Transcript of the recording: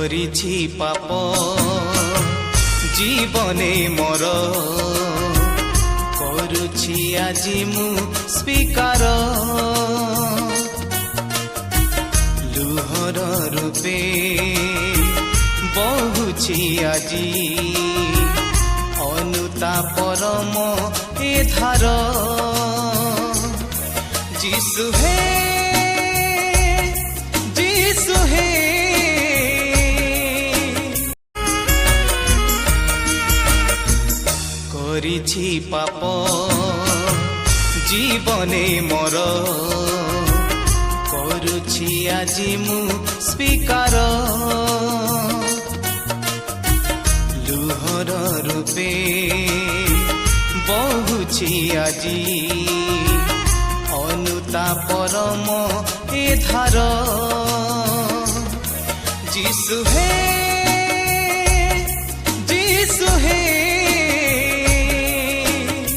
করিছি পাপ জীবনে মোর, করুছি আজি মু স্বীকার। লুহর রূপে বহুছি আজি অনুতাপর মো এ ধার। যিশু হে যিশু হে, করিছি পাপ জীবনে মোর, করুছি আজি মু স্বীকার। লুহর রূপে বহুছি আজি অনুতাপর মো এ ধার। যিশু হে